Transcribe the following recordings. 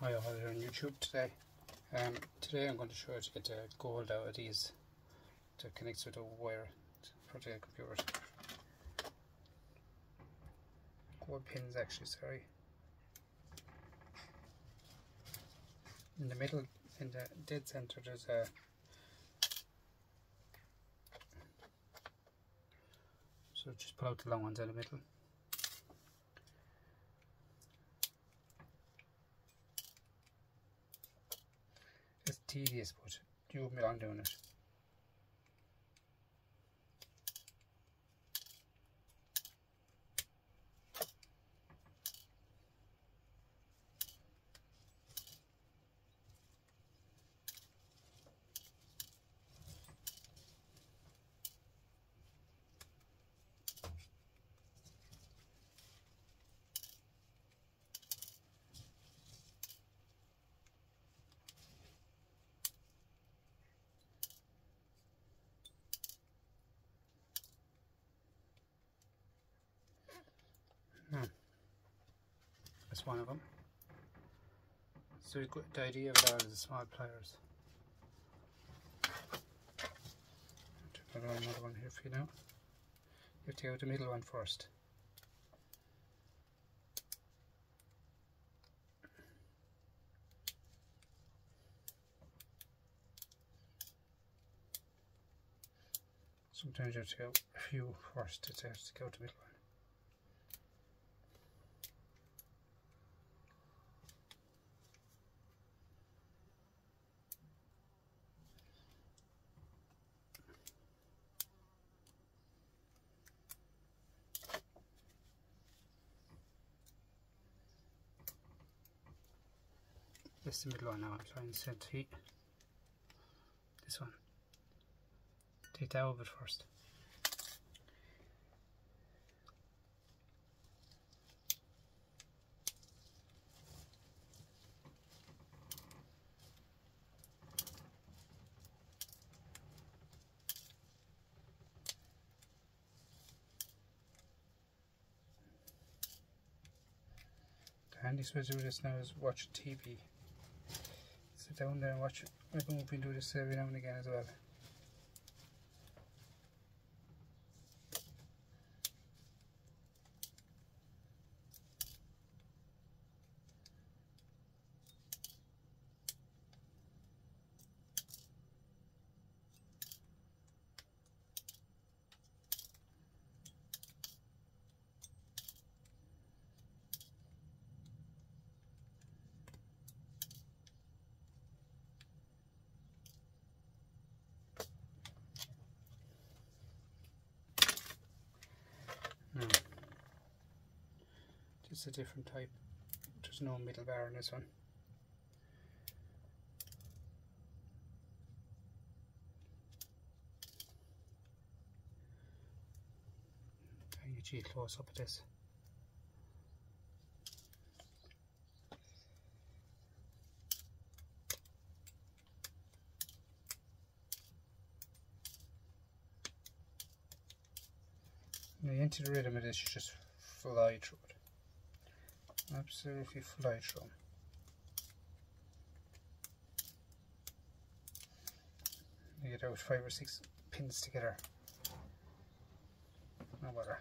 Hi all here on YouTube today. Today I'm going to show you how to get the gold out of these to connect with the wire for the computer. Gold pins actually, sorry. In the middle, in the dead center, there's a so just pull out the long ones in the middle. It's tedious, but you won't be long doing it. That's one of them. So the idea of it all is the small pliers. I'll put another one here for you now. You have to get out the middle one first. Sometimes you have to go a few first, it's hard to go out the middle one. This is the middle one now. I'm trying to set heat. This one. Take that out of it first. The handiest way to do this now is watch TV. Sit down there and watch it. I can up and do this every now and again as well. It's a different type. There's no middle bar in this one. Can you get close up at this? Now into the rhythm of this, you just fly through it. Absolutely fly through. You get out 5 or 6 pins together. No bother.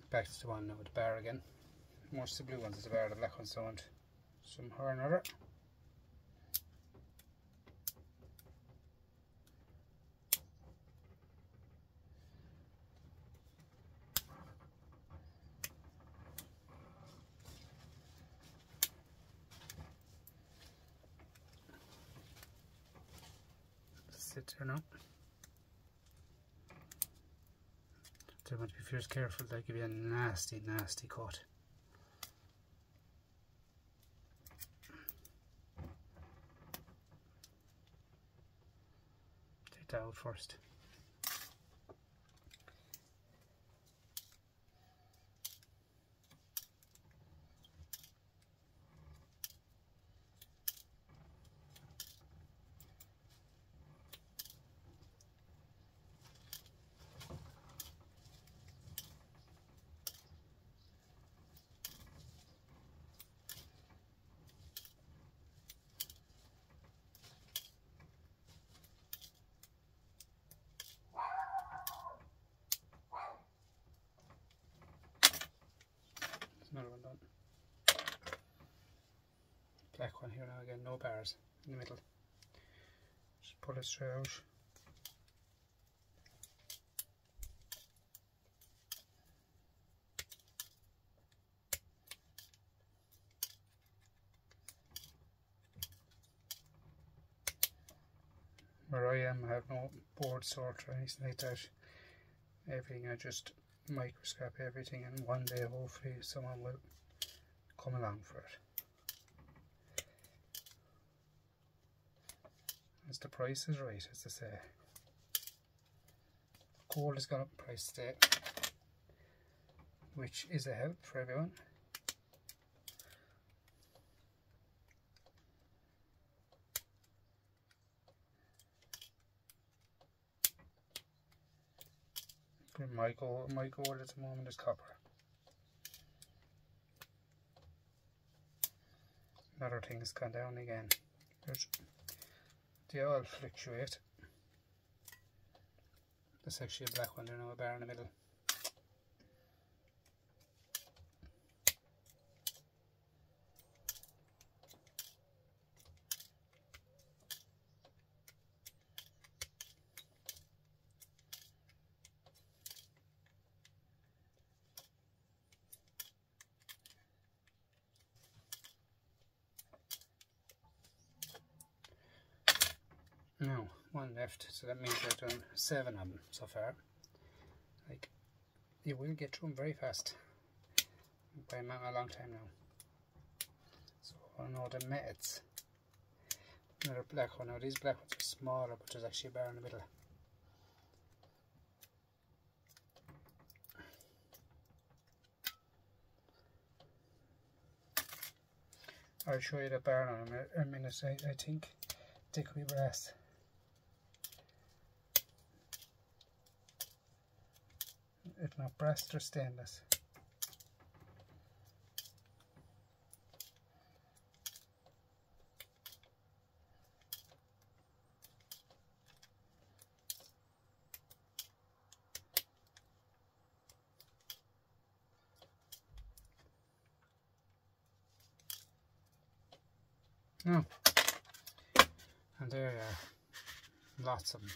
Back to the one now with the bar again. Most of the blue ones is the bar, the black ones don't. Somehow or another. Sit there now. So you want to be fierce careful, they'll give you a nasty cut. Take that out first. black one here now again, no bars in the middle. Just pull it straight out. Where I am, I have no board sort or anything like that. Everything, I just microscope everything, and one day hopefully someone will come along for it. As the price is right, as they say. Gold has gone up in price today, which is a help for everyone. My gold at the moment is copper. Another thing has gone down again. They all fluctuate. That's actually a black one, there's no bar in the middle. No, one left, so that means I've done 7 of them so far. Like, you will get through them very fast by a long time now. So I know the methods. Another black one. Now these black ones are smaller, but there's actually a bar in the middle. I'll show you the bar on them in a minute. I think they could be brass. If not brass, they're stainless. Oh, and there you are, lots of them.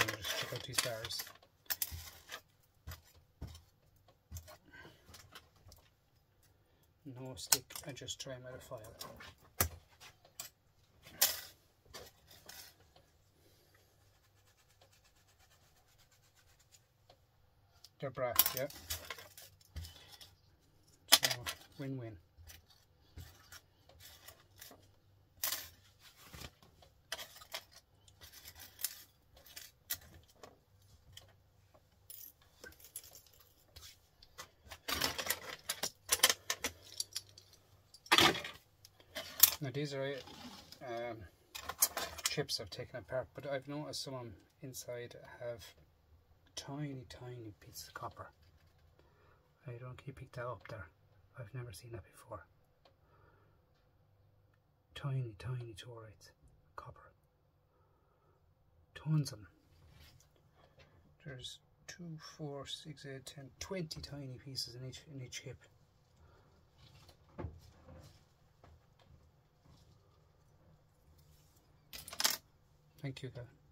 And just check out these bars. No stick, I just try them out of foil. They're brass, yeah. So, win-win. Now these are chips I've taken apart, but I've noticed some of them inside have tiny pieces of copper. I don't keep picked that up there. I've never seen that before. Tiny torites, copper. Tons of them. There's 2, 4, 6, 8, 10, 20 tiny pieces in each chip. Thank you, guys.